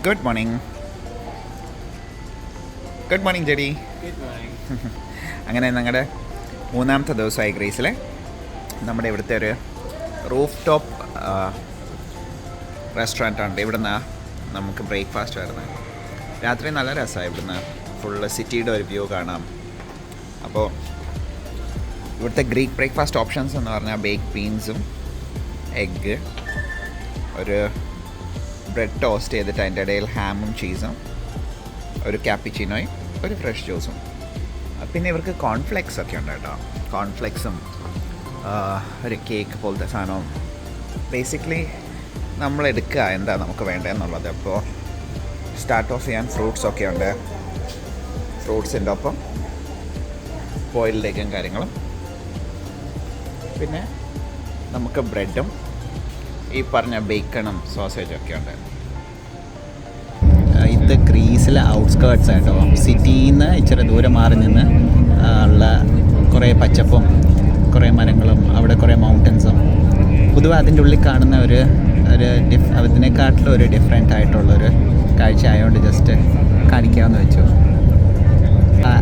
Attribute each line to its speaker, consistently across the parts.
Speaker 1: Good morning. Good morning JD.
Speaker 2: Good morning.
Speaker 1: അങ്ങനെ ഞങ്ങളുടെ മൂന്നാമത്തെ ദിവസമായി ഗ്രീസിലെ നമ്മുടെ ഇവിടുത്തെ ഒരു റൂഫ് ടോപ്പ് റെസ്റ്റോറൻറ്റാണ്. ഇവിടുന്ന് നമുക്ക് ബ്രേക്ക്ഫാസ്റ്റ് വരുന്നത്. രാത്രി നല്ല രസമാണ്. ഇവിടുന്ന് ഫുള്ള് സിറ്റിയുടെ ഒരു വ്യൂ കാണാം. അപ്പോൾ ഇവിടുത്തെ ഗ്രീക്ക് ബ്രേക്ക്ഫാസ്റ്റ് ഓപ്ഷൻസ് എന്ന് പറഞ്ഞാൽ ബേക്ക് ബീൻസും എഗ്ഗ്, ഒരു ബ്രെഡ് ടോസ്റ്റ് ചെയ്തിട്ട് അതിൻ്റെ ഇടയിൽ ഹാമും ചീസും, ഒരു ക്യാപ്പിച്ചിനോയും ഒരു ഫ്രഷ് ജ്യൂസും. പിന്നെ ഇവർക്ക് കോൺഫ്ലെക്സ് ഒക്കെ ഉണ്ട് കേട്ടോ. കോൺഫ്ലെക്സും ഒരു കേക്ക് പോലത്തെ സാധനവും. ബേസിക്കലി നമ്മൾ എടുക്കുക എന്താ നമുക്ക് വേണ്ടതെന്നുള്ളത്. അപ്പോൾ സ്റ്റാർട്ട് ഓഫ് ചെയ്യാൻ ഫ്രൂട്ട്സൊക്കെ ഉണ്ട്. ഫ്രൂട്ട്സിൻ്റെ ഒപ്പം ബോയിൽഡ് എഗ്ഗും കാര്യങ്ങളും. പിന്നെ നമുക്ക് ബ്രെഡും ഈ പറഞ്ഞ ബേക്കണും സോസേജും ഒക്കെ ഉണ്ട്. ഇത് ഗ്രീസിലെ ഔട്ട്സ്കേർട്ട്സ് ആയിട്ടോ. സിറ്റിയിൽ നിന്ന് ഇച്ചിരി ദൂരം മാറി നിന്ന് ഉള്ള കുറേ പച്ചപ്പും കുറേ മരങ്ങളും അവിടെ കുറേ മൗണ്ടൻസും. പൊതുവെ അതിൻ്റെ ഉള്ളിൽ കാണുന്ന ഒരു അതിനെക്കാട്ടിലും ഒരു ഡിഫറെൻ്റ് ആയിട്ടുള്ളൊരു കാഴ്ച ആയതുകൊണ്ട് ജസ്റ്റ് കാണിക്കാമെന്ന് വെച്ചു.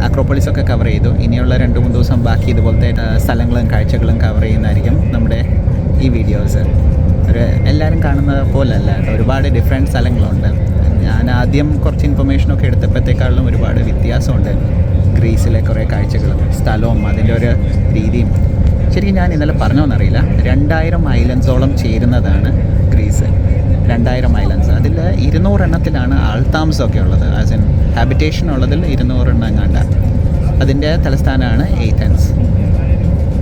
Speaker 1: അക്രോപോളിസൊക്കെ കവർ ചെയ്തു. ഇനിയുള്ള 2-3 ദിവസം ബാക്കി ഇതുപോലത്തെ സ്ഥലങ്ങളും കാഴ്ചകളും കവർ ചെയ്യുന്നതായിരിക്കും നമ്മുടെ ഈ വീഡിയോസ്. എല്ലാവരും കാണുന്നത് പോലല്ല, ഒരുപാട് ഡിഫറെൻറ്റ് സ്ഥലങ്ങളുണ്ട്. ഞാൻ ആദ്യം കുറച്ച് ഇൻഫർമേഷനൊക്കെ എടുത്തപ്പോഴത്തേക്കാളും ഒരുപാട് വ്യത്യാസമുണ്ട് ഗ്രീസിലെ കുറേ കാഴ്ചകളും സ്ഥലവും അതിൻ്റെ ഒരു രീതിയും. ശരിക്കും ഞാൻ ഇന്നലെ പറഞ്ഞോന്നറിയില്ല, 2000 ഐലൻഡ്സോളം ചേരുന്നതാണ് ഗ്രീസ്. 2000 ഐലൻഡ്സ്. അതിൽ 200 എണ്ണത്തിലാണ് ആൾതാമസമൊക്കെ ഉള്ളത്. ആസ് ഇൻ ഹാബിറ്റേഷൻ ഉള്ളതിൽ 200 എണ്ണം എങ്ങാണ്ട. അതിൻ്റെ തലസ്ഥാനമാണ് ഏഥൻസ്.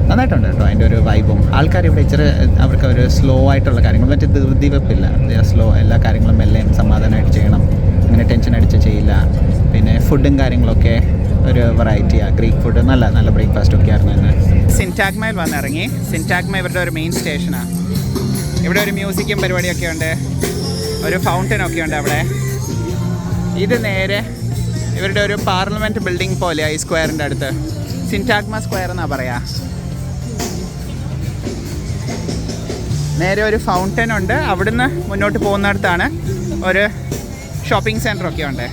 Speaker 1: നന്നായിട്ടുണ്ട് കേട്ടോ അതിൻ്റെ ഒരു വൈബും. ആൾക്കാർ ഇവിടെ ഇച്ചിരി അവർക്ക് ഒരു സ്ലോ ആയിട്ടുള്ള കാര്യങ്ങൾ, മറ്റേ ധൃതി വെപ്പില്ല. സ്ലോ, എല്ലാ കാര്യങ്ങളും മെല്ലെയും സമാധാനമായിട്ട് ചെയ്യണം. ഇങ്ങനെ ടെൻഷൻ അടിച്ച് ചെയ്യില്ല. പിന്നെ ഫുഡും കാര്യങ്ങളൊക്കെ ഒരു വെറൈറ്റിയാണ്. ഗ്രീക്ക് ഫുഡ് നല്ല ബ്രേക്ക്ഫാസ്റ്റ് ഒക്കെ ആയിരുന്നു ഇന്ന്. സിൻടാഗ്മയിൽ വന്നിറങ്ങി. സിൻടാഗ്മ ഇവരുടെ ഒരു മെയിൻ സ്റ്റേഷനാണ്. ഇവിടെ ഒരു മ്യൂസിക്കും പരിപാടിയൊക്കെ ഉണ്ട്. ഒരു ഫൗണ്ടനൊക്കെ ഉണ്ട് അവിടെ. ഇത് നേരെ ഇവരുടെ ഒരു പാർലമെൻറ്റ് ബിൽഡിംഗ് പോലെയാണ് ഈ സ്ക്വയറിൻ്റെ അടുത്ത്. സിൻടാഗ്മ സ്ക്വയർ എന്നാണ് പറയുക. നേരെ ഒരു ഫൗണ്ടൻ ഉണ്ട്. അവിടുന്ന് മുന്നോട്ട് പോകുന്നിടത്താണ് ഒരു ഷോപ്പിംഗ് സെൻറ്ററൊക്കെ ഉണ്ട്.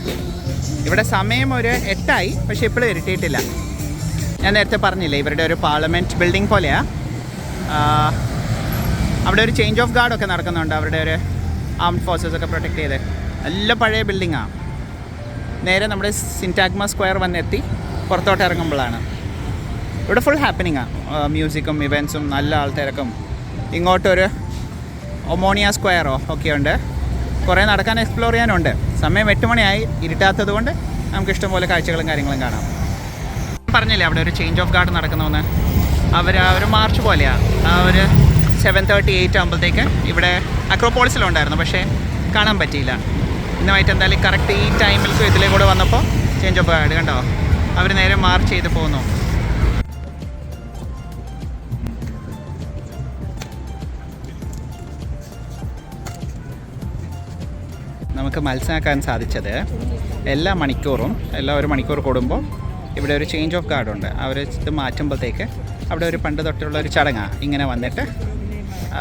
Speaker 1: ഇവിടെ സമയം ഒരു 8 പക്ഷേ ഇപ്പോഴും ഇരുട്ടിയിട്ടില്ല. ഞാൻ നേരത്തെ പറഞ്ഞില്ലേ ഇവരുടെ ഒരു പാർലമെൻറ്റ് ബിൽഡിംഗ് പോലെയാണ്. അവിടെ ഒരു ചേഞ്ച് ഓഫ് ഗാർഡൊക്കെ നടക്കുന്നുണ്ട്. അവരുടെ ഒരു ആംഡ് ഫോഴ്സസ് ഒക്കെ പ്രൊട്ടക്റ്റ് ചെയ്ത്. നല്ല പഴയ ബിൽഡിങ്ങാണ്. നേരെ നമ്മുടെ സിൻടാഗ്മ സ്ക്വയർ വന്നെത്തി പുറത്തോട്ട് ഇറങ്ങുമ്പോഴാണ്. ഇവിടെ ഫുൾ ഹാപ്പനിങ്ങാണ്. മ്യൂസിക്കും ഇവൻസും നല്ല ആൾത്തിരക്കും. ഇങ്ങോട്ടൊരു ഒമോണിയ സ്ക്വയറോ ഒക്കെ ഉണ്ട്. കുറേ നടക്കാൻ എക്സ്പ്ലോർ ചെയ്യാനുണ്ട്. സമയം 8 മണിയായി. ഇരുട്ടാത്തത് കൊണ്ട് നമുക്ക് ഇഷ്ടംപോലെ കാഴ്ചകളും കാര്യങ്ങളും കാണാം. പറഞ്ഞില്ലേ അവിടെ ഒരു ചേഞ്ച് ഓഫ് ഗാർഡ് നടക്കുന്നതെന്ന്. ഒരു മാർച്ച് പോലെയാണ്. ഒരു 7:38 ആകുമ്പോഴത്തേക്ക് ഇവിടെ അക്രോപോളിസിലുണ്ടായിരുന്നു, പക്ഷേ കാണാൻ പറ്റിയില്ല. ഇന്നുമായിട്ട് എന്തായാലും കറക്റ്റ് ഈ ടൈമിൽ ഇതിലേ കൂടെ വന്നപ്പോൾ ചേഞ്ച് ഓഫ് ഗാർഡ് കണ്ടോ. അവർ നേരെ മാർച്ച് ചെയ്ത് പോകുന്നു. നമുക്ക് മനസ്സിലാക്കാൻ സാധിച്ചത് എല്ലാ ഒരു മണിക്കൂർ കൂടുമ്പോൾ ഇവിടെ ഒരു ചേഞ്ച് ഓഫ് ഗാർഡുണ്ട്. അവർ ഇത് മാറ്റുമ്പോഴത്തേക്ക് അവിടെ ഒരു പണ്ട് തൊട്ടുള്ള ഒരു ചടങ്ങാണ്. ഇങ്ങനെ വന്നിട്ട്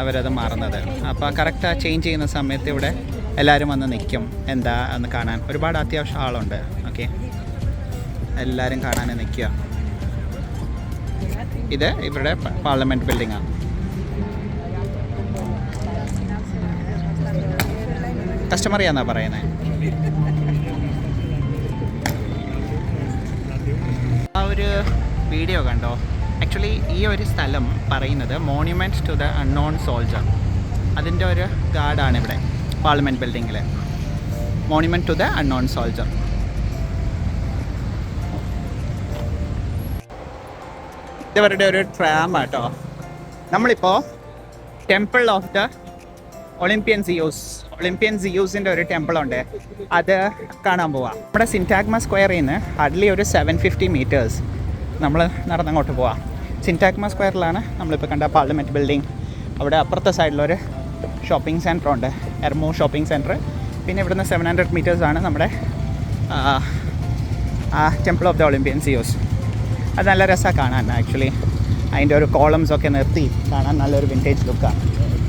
Speaker 1: അവരത് മാറുന്നത്. അപ്പോൾ കറക്റ്റ് ആ ചേഞ്ച് ചെയ്യുന്ന സമയത്ത് ഇവിടെ എല്ലാവരും വന്ന് നിൽക്കും. എന്താ എന്ന് കാണാൻ ഒരുപാട് അത്യാവശ്യം ആളുണ്ട്. ഓക്കെ, എല്ലാവരും കാണാൻ നിൽക്കുക. ഇത് ഇവരുടെ പാർലമെൻറ്റ് ബിൽഡിങ്ങാണ്. കസ്റ്റമറിയാന്നാ പറയുന്നത്. ആ ഒരു വീഡിയോ കണ്ടോ? ആക്ച്വലി ഈ ഒരു സ്ഥലം പറയുന്നത് monument to the unknown soldier. അതിൻ്റെ ഒരു ഗാർഡാണ് ഇവിടെ പാർലമെൻറ്റ് ബിൽഡിങ്ങിൽ. Monument to the unknown soldier. ഇവരുടെ ഒരു ട്രാം ആട്ടോ. നമ്മളിപ്പോൾ ടെമ്പിൾ ഓഫ് ദ ഒളിമ്പ്യൻ സിയൂസിൻ്റെ ഒരു ടെമ്പിളുണ്ട്. അത് കാണാൻ പോവാം. നമ്മുടെ സിൻടാഗ്മ സ്ക്വയറിൽ നിന്ന് ഹാർഡ്ലി ഒരു 750 മീറ്റേഴ്സ് നമ്മൾ നടന്നങ്ങോട്ട് പോവാം. സിൻടാഗ്മ സ്ക്വയറിലാണ് നമ്മളിപ്പോൾ കണ്ട പാർലമെൻറ്റ് ബിൽഡിംഗ്. അവിടെ അപ്പുറത്തെ സൈഡിലൊരു ഷോപ്പിംഗ് സെൻറ്റർ ഉണ്ട്, എർമോ ഷോപ്പിംഗ് സെൻറ്റർ. പിന്നെ ഇവിടുന്ന് 700 മീറ്റേഴ്സാണ് നമ്മുടെ temple of the Olympian Zeus. അത് നല്ല രസമാണ് കാണാൻ. ആക്ച്വലി അതിൻ്റെ ഒരു കോളംസൊക്കെ നിർത്തി കാണാൻ നല്ലൊരു വിൻറ്റേജ് ലുക്കാണ്.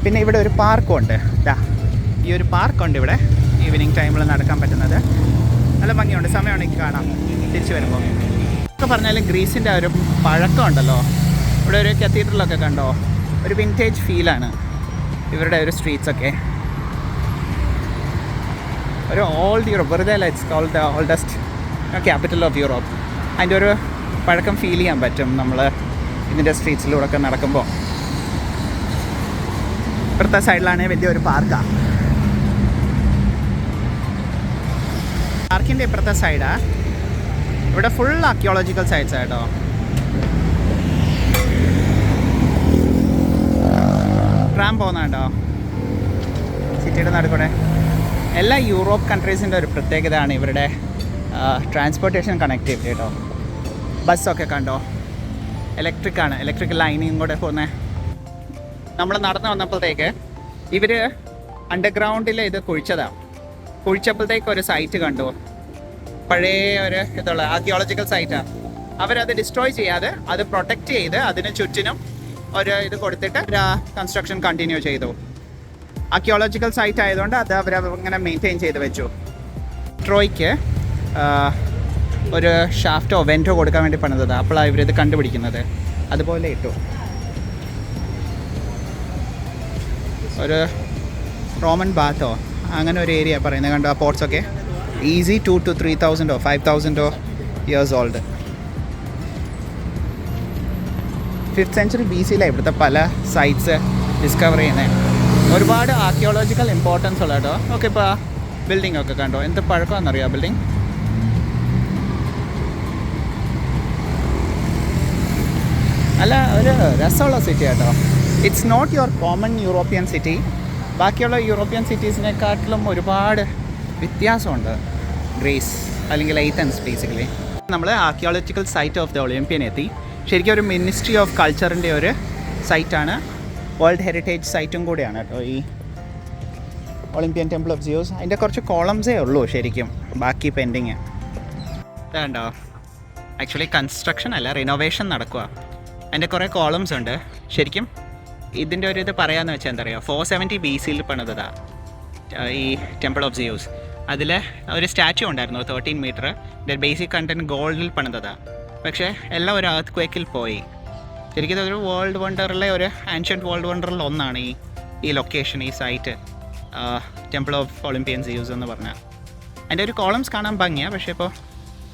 Speaker 1: പിന്നെ ഇവിടെ ഒരു പാർക്കും ഉണ്ട്. ഈ ഒരു പാർക്കുണ്ട് ഇവിടെ. ഈ ഈവനിങ് ടൈമിൽ നടക്കാൻ പറ്റുന്നത്. നല്ല ഭംഗിയുണ്ട്, സമയമാണെങ്കിൽ കാണാം തിരിച്ചു വരുമ്പോൾ. ഒക്കെ പറഞ്ഞാലും ഗ്രീസിൻ്റെ ഒരു പഴക്കമുണ്ടല്ലോ. ഇവിടെ ഒരു കത്തീഡ്രലൊക്കെ കണ്ടോ, ഒരു വിൻറ്റേജ് ഫീലാണ് ഇവരുടെ ഒരു സ്ട്രീറ്റ്സൊക്കെ. ഒരു ഓൾഡ് യൂറോപ്പ്, വെറുതെ അല്ല, it's called the oldest capital of Europe. അതിൻ്റെ ഒരു പഴക്കം ഫീൽ ചെയ്യാൻ പറ്റും നമ്മൾ ഇതിൻ്റെ സ്ട്രീറ്റ്സിലൂടെ ഒക്കെ നടക്കുമ്പോൾ. ഇപ്പുറത്തെ സൈഡിലാണെങ്കിൽ വലിയൊരു പാർക്കാണ്. പാർക്കിൻ്റെ ഇപ്പുറത്തെ സൈഡാ ഇവിടെ ഫുൾ ആർക്കിയോളജിക്കൽ സൈറ്റ്സ് ആയിട്ടോ. ട്രാം പോകുന്നുണ്ടോ സിറ്റിയുടെ നടുക്കൂടെ. എല്ലാ യൂറോപ്പ് കൺട്രീസിൻ്റെ ഒരു പ്രത്യേകതയാണ് ഇവരുടെ ട്രാൻസ്പോർട്ടേഷൻ കണക്ടിവിറ്റി കേട്ടോ. ബസ്സൊക്കെ കണ്ടോ, ഇലക്ട്രിക്കാണ്, ഇലക്ട്രിക് ലൈനിങ് കൂടെ പോകുന്നത്. നമ്മൾ നടന്നു വന്നപ്പോഴത്തേക്ക് ഇവർ അണ്ടർഗ്രൗണ്ടിൽ ഇത് കുഴിച്ചപ്പോഴത്തേക്ക് ഒരു സൈറ്റ് കണ്ടു, പഴയ ഒരു ഇതുള്ള ആർക്കിയോളജിക്കൽ സൈറ്റാണ്. അവരത് ഡിസ്ട്രോയ് ചെയ്യാതെ അത് പ്രൊട്ടക്റ്റ് ചെയ്ത് അതിന് ചുറ്റിനും ഒരു ഇത് കൊടുത്തിട്ട് കൺസ്ട്രക്ഷൻ കണ്ടിന്യൂ ചെയ്തു. ആർക്കിയോളജിക്കൽ സൈറ്റ് ആയതുകൊണ്ട് അത് അവരങ്ങനെ മെയിൻറ്റെയിൻ ചെയ്ത് വെച്ചു. ട്രോയ്ക്ക് ഒരു ഷാഫ്റ്റോ വെൻറ്റോ കൊടുക്കാൻ വേണ്ടി പണിതതാണ്. അപ്പോഴാണ് ഇവരിത് കണ്ടുപിടിക്കുന്നത്. അതുപോലെ ഇട്ടു. ഒരു റോമൻ ബാത്തോ അങ്ങനെ ഒരു ഏരിയ പറയുന്നത് കണ്ടോ. ആ പോർട്സൊക്കെ is 2 to 3,000 5,000 years old. 5th century BC ഇവിടുത്തെ പല സൈറ്റ്സ് ഡിസ്കവർ ചെയ്യുന്നത്. ഒരുപാട് ആർക്കിയോളജിക്കൽ ഇമ്പോർട്ടൻസ് ഉള്ള കേട്ടോ. ഓക്കെ, ഇപ്പോൾ ബിൽഡിംഗ് ഒക്കെ കണ്ടോ, എന്ത് പഴക്കമാണെന്നറിയാം ബിൽഡിംഗ്. അല്ല, ഒരു രസമുള്ള സിറ്റി കേട്ടോ. It's not your common European city. ബാക്കിയുള്ള യൂറോപ്യൻ സിറ്റീസിനെക്കാട്ടിലും ഒരുപാട് വ്യത്യാസമുണ്ട് ഗ്രീസ്, അല്ലെങ്കിൽ ഏതൻസ് ബേസിക്കലി. നമ്മൾ archaeological site of the Olympian എത്തി. ശരിക്കും ഒരു മിനിസ്ട്രി ഓഫ് കൾച്ചറിൻ്റെ ഒരു സൈറ്റാണ്, വേൾഡ് ഹെറിറ്റേജ് സൈറ്റും കൂടിയാണ് കേട്ടോ ഈ ഒളിമ്പ്യൻ ടെമ്പിൾ ഓഫ് സിയോസ്. അതിൻ്റെ കുറച്ച് കോളംസേ ഉള്ളൂ ശരിക്കും, ബാക്കി പെൻഡിങ്. ഇതാണ്ടോ, ആക്ച്വലി കൺസ്ട്രക്ഷൻ അല്ല, റിനോവേഷൻ നടക്കുക. അതിൻ്റെ കുറേ കോളംസ് ഉണ്ട്. ശരിക്കും ഇതിൻ്റെ ഒരു ഇത് പറയാമെന്ന് വെച്ചാൽ എന്താ പറയുക, 470 BC പണിതതാണ് ഈ ടെമ്പിൾ ഓഫ് സിയോസ്. അതിൽ ഒരു സ്റ്റാച്യു ഉണ്ടായിരുന്നു 13 മീറ്റർ. ഇതിൻ്റെ ബേസിക് കണ്ടൻറ്റ് ഗോൾഡിൽ പണിതതാണ്. പക്ഷേ എല്ലാം ഒരു എർത്ത് ക്വേക്കിൽ പോയി. ശരിക്കും ഇതൊരു വേൾഡ് വണ്ടറിലെ ഒരു ആൻഷ്യൻറ്റ് വേൾഡ് വണ്ടറിൽ ഒന്നാണ് ഈ ലൊക്കേഷൻ, ഈ സൈറ്റ്, ടെമ്പിൾ ഓഫ് ഒളിമ്പ്യൻ സിയോസ് എന്ന് പറഞ്ഞാൽ. അതിൻ്റെ ഒരു കോളംസ് കാണാൻ ഭംഗിയാണ്. പക്ഷേ ഇപ്പോൾ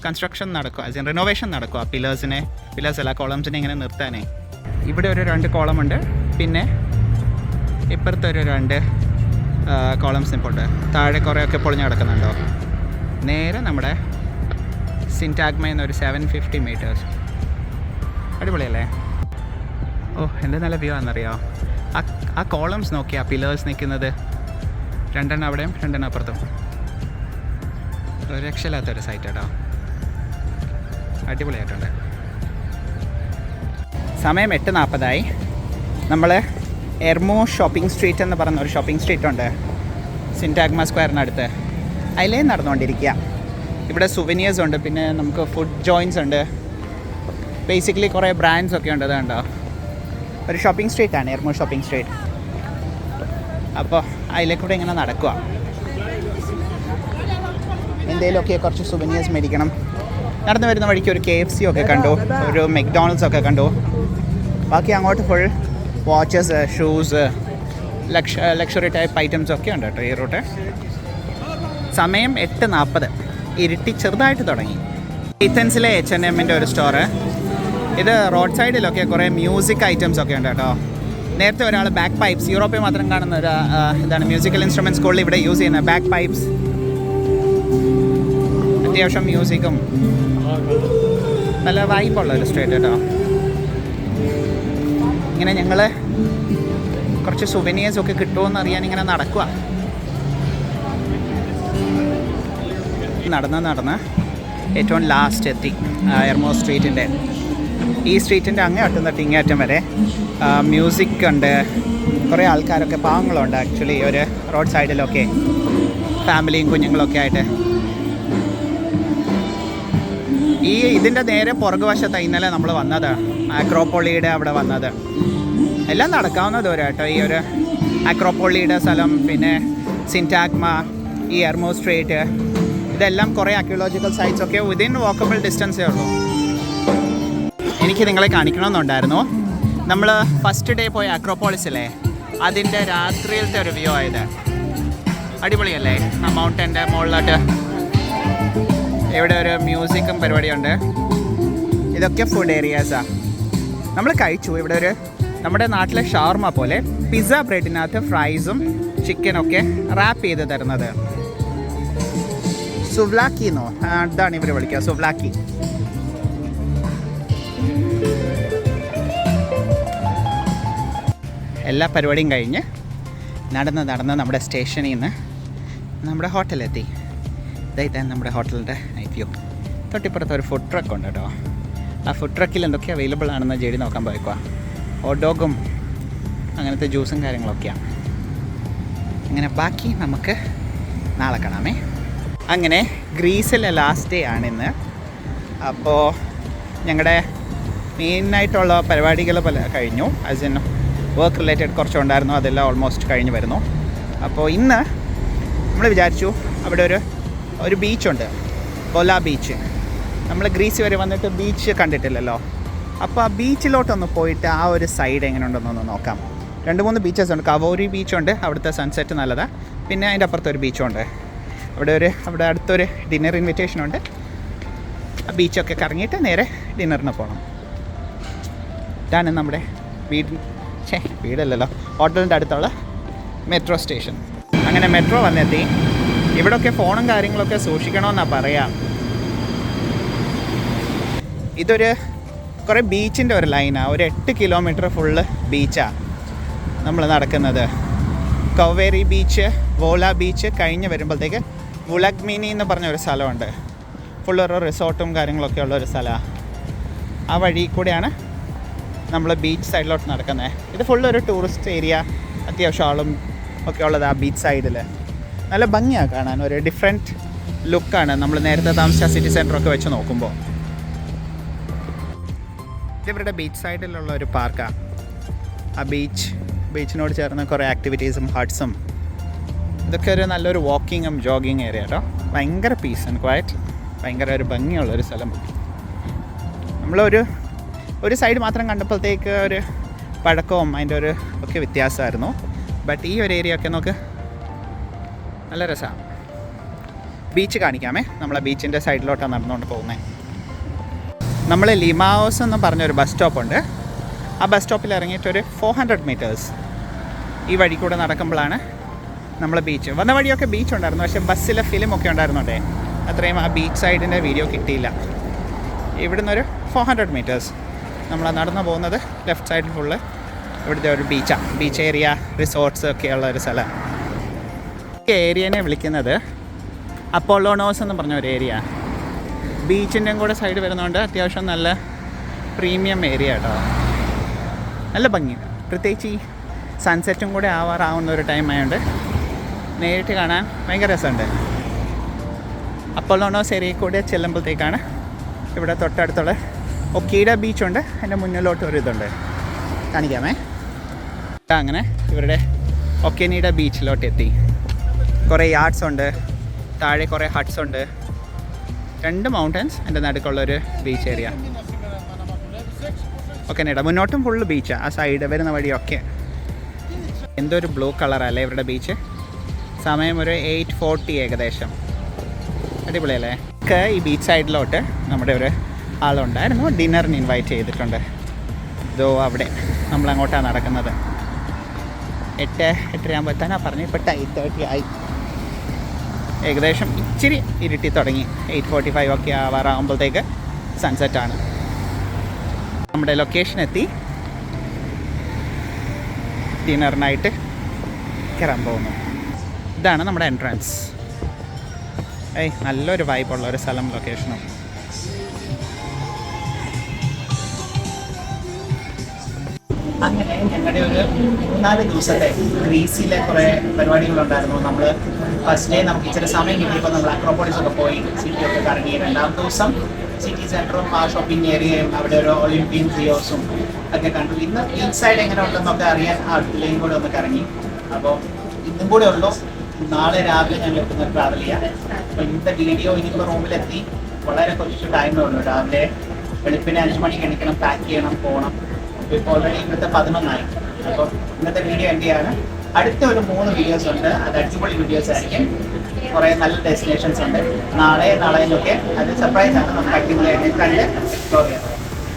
Speaker 1: കൺസ്ട്രക്ഷൻ നടക്കുക, ആസ് ഇൻ റിനോവേഷൻ നടക്കുക. പില്ലേഴ്സ് അല്ല, കോളംസിനെ ഇങ്ങനെ നിർത്താനേ. ഇവിടെ ഒരു 2 കോളമുണ്ട്, പിന്നെ ഇപ്പുറത്തെ ഒരു 2 കോളംസ് നിൽപ്പുണ്ട്. താഴെ കുറേയൊക്കെ പൊളിഞ്ഞ് കിടക്കുന്നുണ്ടോ. നേരെ നമ്മുടെ സിൻറ്റാഗ്മ എന്നൊരു 750 മീറ്റേഴ്സ്. അടിപൊളിയല്ലേ? ഓ, എന്ത് നല്ല വ്യൂ ആണെന്നറിയോ. ആ കോളംസ് നോക്കിയാൽ പില്ലേഴ്സ് നിൽക്കുന്നത് 2 അവിടെയും 2 അപ്പുറത്തും. ഒരു രക്ഷയില്ലാത്തൊരു സൈറ്റ് കേട്ടോ, അടിപൊളിയായിട്ടുണ്ട്. സമയം 8:40 നമ്മൾ എർമോ ഷോപ്പിംഗ് സ്ട്രീറ്റ് എന്ന് പറയുന്ന ഒരു ഷോപ്പിംഗ് സ്ട്രീറ്റ് ഉണ്ട് സിൻറ്റാഗ്മ സ്ക്വയറിനടുത്ത്. അതിലേ നടന്നുകൊണ്ടിരിക്കുക. ഇവിടെ സുവനിയേഴ്സ് ഉണ്ട്, പിന്നെ നമുക്ക് ഫുഡ് ജോയിൻസ് ഉണ്ട്, ബേസിക്കലി കുറേ ബ്രാൻഡ്സ് ഒക്കെ ഉണ്ട്. അതുകൊണ്ടോ ഒരു ഷോപ്പിംഗ് സ്ട്രീറ്റാണ് എർമോ ഷോപ്പിംഗ് സ്ട്രീറ്റ്. അപ്പോൾ അതിലേക്കൂടെ ഇങ്ങനെ നടക്കുക. എന്തെങ്കിലുമൊക്കെ കുറച്ച് സുവനിയേഴ്സ് മേടിക്കണം. നടന്നു വരുന്ന വഴിക്ക് ഒരു KFC ഒക്കെ കണ്ടു, ഒരു മെക്ഡോണൾഡ്സ് ഒക്കെ കണ്ടു. ബാക്കി അങ്ങോട്ട് full watches, shoes, luxury type items ഒക്കെ ഉണ്ട് കേട്ടോ ഈ റൂട്ട്. സമയം 8:40. ഇരുട്ടി ചെറുതായിട്ട് തുടങ്ങി. ഏതൻസിലെ H&Mൻ്റെ ഒരു സ്റ്റോറ്. ഇത് റോഡ് സൈഡിലൊക്കെ കുറേ മ്യൂസിക് ഐറ്റംസ് ഒക്കെ ഉണ്ട് കേട്ടോ. നേരത്തെ ഒരാൾ ബാക്ക് പൈപ്സ്, യൂറോപ്പിൽ മാത്രം കാണുന്ന ഒരു ഇതാണ് മ്യൂസിക്കൽ ഇൻസ്ട്രുമെൻറ്റ് സ്കൂളിൽ ഇവിടെ യൂസ് ചെയ്യുന്ന ബാക്ക് പൈപ്സ്. അത്യാവശ്യം മ്യൂസിക്കും നല്ല വൈബുള്ള ഒരു സ്ട്രീറ്റ് കേട്ടോ. ഇങ്ങനെ ഞങ്ങൾ കുറച്ച് സുവനിയേഴ്സൊക്കെ കിട്ടുമോയെന്ന് അറിയാൻ ഇങ്ങനെ നടക്കുക. നടന്ന് ഏറ്റവും ലാസ്റ്റ് എത്തി എർമോ സ്ട്രീറ്റിൻ്റെ. ഈ സ്ട്രീറ്റിൻ്റെ അങ്ങേ അറ്റം തൊട്ട് ഇങ്ങേ അറ്റം വരെ മ്യൂസിക് ഉണ്ട്. കുറേ ആൾക്കാരൊക്കെ, പാവങ്ങളുണ്ട് ആക്ച്വലി ഒരു റോഡ് സൈഡിലൊക്കെ, ഫാമിലിയും കുഞ്ഞുങ്ങളൊക്കെ ആയിട്ട്. ഇതിൻ്റെ നേരെ പുറകുവശത്താണ് ഇന്നലെ നമ്മൾ വന്നത്, ആക്രോപ്പൊളിയുടെ അവിടെ വന്നത്. എല്ലാം നടക്കാവുന്ന ദൂരം കേട്ടോ ഈ ഒരു ആക്രോപ്പൊളിയുടെ സ്ഥലം, പിന്നെ സിൻറ്റാഗ്മ, ഈ എർമോ സ്ട്രേറ്റ്, ഇതെല്ലാം കുറേ ആർക്കിയോളജിക്കൽ സൈറ്റ്സ് ഒക്കെ വിതിൻ വാക്കബിൾ ഡിസ്റ്റൻസേ ഉള്ളൂ. എനിക്ക് നിങ്ങളെ കാണിക്കണമെന്നുണ്ടായിരുന്നു. നമ്മൾ ഫസ്റ്റ് ഡേ പോയ അക്രോപോളിസിലെ അതിൻ്റെ രാത്രിയിലത്തെ ഒരു വ്യൂ ആയത് അടിപൊളിയല്ലേ? ആ മൗണ്ടൻ്റെ മുകളിലോട്ട് ഇവിടെ ഒരു മ്യൂസിക്കും പരിപാടിയുണ്ട്. ഇതൊക്കെ ഫുഡ് ഏരിയാസാണ്. നമ്മൾ കഴിച്ചു. ഇവിടെ ഒരു നമ്മുടെ നാട്ടിലെ ഷവർമ പോലെ പിസ്സ ബ്രെഡിനകത്ത് ഫ്രൈസും ചിക്കനൊക്കെ റാപ്പ് ചെയ്ത് തരുന്നത്. സുവ്ലാക്കി എന്നോ അതാണ് ഇവർ വിളിക്കുക, സുവ്ലാക്കി. എല്ലാ പരിപാടിയും കഴിഞ്ഞ് നടന്ന് നമ്മുടെ സ്റ്റേഷനിൽ നിന്ന് നമ്മുടെ ഹോട്ടലെത്തി. ഇതായിട്ടാണ് നമ്മുടെ ഹോട്ടലിൻ്റെ നൈറ്റ് വ്യൂ. തൊട്ടിപ്പുറത്ത് ഒരു ഫുഡ് ട്രക്ക് ഉണ്ട് കേട്ടോ. ആ ഫുഡ് ട്രക്കിൽ എന്തൊക്കെ അവൈലബിൾ ആണെന്ന് ജെഡി നോക്കാൻ പോയിക്കുക. ഹോട്ട് ഡോഗും അങ്ങനത്തെ ജ്യൂസും കാര്യങ്ങളൊക്കെയാണ്. അങ്ങനെ ബാക്കി നമുക്ക് നാളെ കാണാമേ. അങ്ങനെ ഗ്രീസിലെ ലാസ്റ്റ് ഡേ ആണിന്ന്. അപ്പോൾ ഞങ്ങളുടെ മെയിനായിട്ടുള്ള പരിപാടികൾ കഴിഞ്ഞു. ആസ് ഇൻ വർക്ക് റിലേറ്റഡ് കുറച്ചുണ്ടായിരുന്നു, അതെല്ലാം ഓൾമോസ്റ്റ് കഴിഞ്ഞ് വരുന്നു. അപ്പോൾ ഇന്ന് നമ്മൾ വിചാരിച്ചു അവിടെ ഒരു ബീച്ചുണ്ട്, കൊല ബീച്ച്. നമ്മൾ ഗ്രീസ് വരെ വന്നിട്ട് ബീച്ച് കണ്ടിട്ടില്ലല്ലോ. അപ്പോൾ ആ ബീച്ചിലോട്ടൊന്ന് പോയിട്ട് ആ ഒരു സൈഡ് എങ്ങനെ ഉണ്ടെന്നൊന്ന് നോക്കാം. 2-3 ബീച്ചസ് ഉണ്ട്. കവോരി ബീച്ചുണ്ട്, അവിടുത്തെ സൺസെറ്റ് നല്ലതാണ്. പിന്നെ അതിൻ്റെ അപ്പുറത്തൊരു ബീച്ചുണ്ട്. അവിടെ അടുത്തൊരു ഡിന്നർ ഇൻവിറ്റേഷൻ ഉണ്ട്. ആ ബീച്ചൊക്കെ കറങ്ങിയിട്ട് നേരെ ഡിന്നറിന് പോകണം. ഇതാണ് നമ്മുടെ വീടല്ലല്ലോ, ഹോട്ടലിൻ്റെ അടുത്തുള്ള മെട്രോ സ്റ്റേഷൻ. അങ്ങനെ മെട്രോ വന്നെത്തി. ഇവിടെയൊക്കെ ഫോണും കാര്യങ്ങളൊക്കെ സൂക്ഷിക്കണമെന്നാണ് പറയാം. ഇതൊരു കുറേ ബീച്ചിൻ്റെ ഒരു ലൈനാണ്. ഒരു 8 കിലോമീറ്റർ ഫുള്ള് ബീച്ചാണ് നമ്മൾ നടക്കുന്നത്. കവേരി ബീച്ച്, വോല ബീച്ച് കഴിഞ്ഞ് വരുമ്പോഴത്തേക്ക് വുളഗ്മിനി എന്ന് പറഞ്ഞൊരു സ്ഥലമുണ്ട്. ഫുള്ളൊരു റിസോർട്ടും കാര്യങ്ങളൊക്കെ ഉള്ളൊരു സ്ഥലമാണ്. ആ വഴി കൂടെയാണ് നമ്മൾ ബീച്ച് സൈഡിലോട്ട് നടക്കുന്നത്. ഇത് ഫുള്ളൊരു ടൂറിസ്റ്റ് ഏരിയ, അത്യാവശ്യം ആളും ഒക്കെ ഉള്ളത് ആ ബീച്ച് സൈഡിൽ. നല്ല ഭംഗിയാണ് കാണാൻ. ഒരു ഡിഫറെൻറ്റ് ലുക്കാണ് നമ്മൾ നേരത്തെ താമസിച്ച സിറ്റി സെൻറ്ററൊക്കെ വെച്ച് നോക്കുമ്പോൾ. ഇതിവരുടെ ബീച്ച് സൈഡിലുള്ള ഒരു പാർക്കാണ്. ആ ബീച്ചിനോട് ചേർന്ന് കുറേ ആക്ടിവിറ്റീസും ഹട്ട്സും ഇതൊക്കെ ഒരു നല്ലൊരു വാക്കിങ്ങും ജോഗിങ് ഏരിയ കേട്ടോ. ഭയങ്കര പീസ് ആൻഡ് ക്വയറ്റ്, ഭയങ്കര ഒരു ഭംഗിയുള്ളൊരു സ്ഥലം. ഒരു സൈഡ് മാത്രം കണ്ടപ്പോഴത്തേക്ക് ഒരു പഴക്കവും അതിൻ്റെ ഒരു ഒക്കെ വ്യത്യാസമായിരുന്നു. ബട്ട് ഈ ഒരു ഏരിയ ഒക്കെ നമുക്ക് നല്ല രസമാണ്. ബീച്ച് കാണിക്കാമേ. നമ്മളെ ബീച്ചിൻ്റെ സൈഡിലോട്ടാണ് നടന്നുകൊണ്ട് പോകുന്നത്. നമ്മൾ ലിമാവോസ് എന്ന് പറഞ്ഞൊരു ബസ് സ്റ്റോപ്പുണ്ട്. ആ ബസ് സ്റ്റോപ്പിൽ ഇറങ്ങിയിട്ടൊരു 400 മീറ്റേഴ്സ് ഈ വഴി കൂടെ നടക്കുമ്പോഴാണ് നമ്മളെ ബീച്ച്. വന്ന വഴിയൊക്കെ ബീച്ച് ഉണ്ടായിരുന്നു, പക്ഷേ ബസ്സിലെ ഫിലിമൊക്കെ ഉണ്ടായിരുന്നുണ്ടേ അത്രയും ആ ബീച്ച് സൈഡിൻ്റെ വീഡിയോ കിട്ടിയില്ല. ഇവിടുന്ന് ഒരു 400 മീറ്റേഴ്സ് നമ്മൾ നടന്നു പോകുന്നത്. ലെഫ്റ്റ് സൈഡിൽ ഫുള്ള് ഇവിടുത്തെ ഒരു ബീച്ചാണ്. ബീച്ച് ഏരിയ, റിസോർട്ട്സ് ഒക്കെയുള്ള ഒരു സ്ഥലം. ഈ ഏരിയനെ വിളിക്കുന്നത് അപ്പോളോണോസ് എന്ന് പറഞ്ഞ ഒരു ഏരിയ. ബീച്ചിൻ്റെയും കൂടെ സൈഡ് വരുന്നതുകൊണ്ട് അത്യാവശ്യം നല്ല പ്രീമിയം ഏരിയ കേട്ടോ. നല്ല ഭംഗി, പ്രത്യേകിച്ച് ഈ സൺസെറ്റും കൂടെ ആവാറാവുന്ന ഒരു ടൈം ആയതുകൊണ്ട് നേരിട്ട് കാണാൻ ഭയങ്കര രസമുണ്ട്. അപ്പോളോണോസ് ഏരിയയിൽ കൂടെ ചെല്ലുമ്പോഴത്തേക്കാണ് ഇവിടെ തൊട്ടടുത്തുള്ള ഒക്കീഡ ബീച്ചുണ്ട്. അതിൻ്റെ മുന്നിലോട്ട് ഒരു ഇതുണ്ട്, കാണിക്കാമേ. അങ്ങനെ ഇവരുടെ ഒക്കീനീഡ ബീച്ചിലോട്ട് എത്തി. കുറേ യാർഡ്സ് ഉണ്ട്, താഴെ കുറേ ഹട്ട്സ് ഉണ്ട്. 2 മൗണ്ടൻസ് എൻ്റെ നടുക്കുള്ളൊരു ബീച്ച് ഏരിയ. ഒക്കീനീഡ മുന്നോട്ടും ഫുള്ള് ബീച്ചാണ്. ആ സൈഡ് വരുന്ന വഴിയൊക്കെ എന്തോ ഒരു ബ്ലൂ കളറല്ലേ ഇവരുടെ ബീച്ച്. സമയം ഒരു 8:40 ഏകദേശം. അടിപൊളിയല്ലേ? ഈ ബീച്ച് സൈഡിലോട്ട് നമ്മുടെ ഒരു ആളുണ്ടായിരുന്നു, ഡിന്നറിന് ഇൻവൈറ്റ് ചെയ്തിട്ടുണ്ട്. ഇതോ അവിടെ നമ്മളങ്ങോട്ടാണ് നടക്കുന്നത്. 8-8:30 ആകുമ്പോൾ എത്താനാണ് പറഞ്ഞു. ഇപ്പോൾ 8:30 ആയി. ഏകദേശം ഇച്ചിരി ഇരുട്ടി തുടങ്ങി. 8:45 ഒക്കെ ആവാറാകുമ്പോഴത്തേക്ക് സൺസെറ്റാണ്. നമ്മുടെ ലൊക്കേഷൻ എത്തി. ഡിന്നറിനായിട്ട് കയറാൻ പോകുന്നു. ഇതാണ് നമ്മുടെ എൻട്രൻസ്. നല്ലൊരു വൈബുള്ള ഒരു സ്ഥലം, ലൊക്കേഷനും. അങ്ങനെ ഞങ്ങളുടെ ഒരു 4 ദിവസത്തെ ഗ്രീസിലെ കുറേ പരിപാടികളുണ്ടായിരുന്നു. നമ്മൾ ഫസ്റ്റ് ഡേ നമുക്ക് ഇച്ചിരി സമയം കിട്ടിയപ്പോൾ നമ്മൾ അക്രോപോളിസൊക്കെ പോയി സിറ്റിയൊക്കെ കറങ്ങി. 2ാം ദിവസം സിറ്റി സെൻറ്ററും ആ ഷോപ്പിംഗ് ഏരിയയും അവിടെ ഒരു ഒളിമ്പിയൻ സിയോസും ഒക്കെ കണ്ടു. ഇന്ന് ഈ സൈഡ് എങ്ങനെ ഉണ്ടെന്നൊക്കെ അറിയാൻ അടുത്തിലേയും കൂടെ ഒന്ന് കറങ്ങി. അപ്പോൾ ഇന്നും കൂടെ ഉള്ളൂ നാളെ രാവിലെ ഞങ്ങൾ ഇവിടുന്ന് ട്രാവൽ ചെയ്യാം. അപ്പോൾ ഇന്നത്തെ വീഡിയോ ഇനിയിപ്പോൾ റൂമിലെത്തി വളരെ കുറച്ച് ടൈമേ ഉള്ളൂ. രാവിലെ വെളുപ്പിന് 5 മണിക്ക് എണീക്കണം, പാക്ക് ചെയ്യണം, പോകണം. ഇപ്പോൾ ഓൾറെഡി ഇന്നത്തെ 11 അപ്പോൾ ഇന്നത്തെ വീഡിയോ എന്തെയാണ്, അടുത്ത ഒരു 3 വീഡിയോസ് ഉണ്ട്. അത് അടിപൊളി വീഡിയോസ് ആയിരിക്കും. കുറേ നല്ല ഡെസ്റ്റിനേഷൻസ് ഉണ്ട്. നാളെയൊക്കെ അത് സർപ്രൈസ് ആണ്. നമുക്ക് അടിപൊളിയായിട്ട് കണ്ട് എക്സ്പ്ലോർ ചെയ്യാം.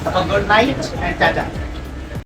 Speaker 1: അപ്പോൾ ഗുഡ് നൈറ്റ് ആൻഡ് ടാറ്റ.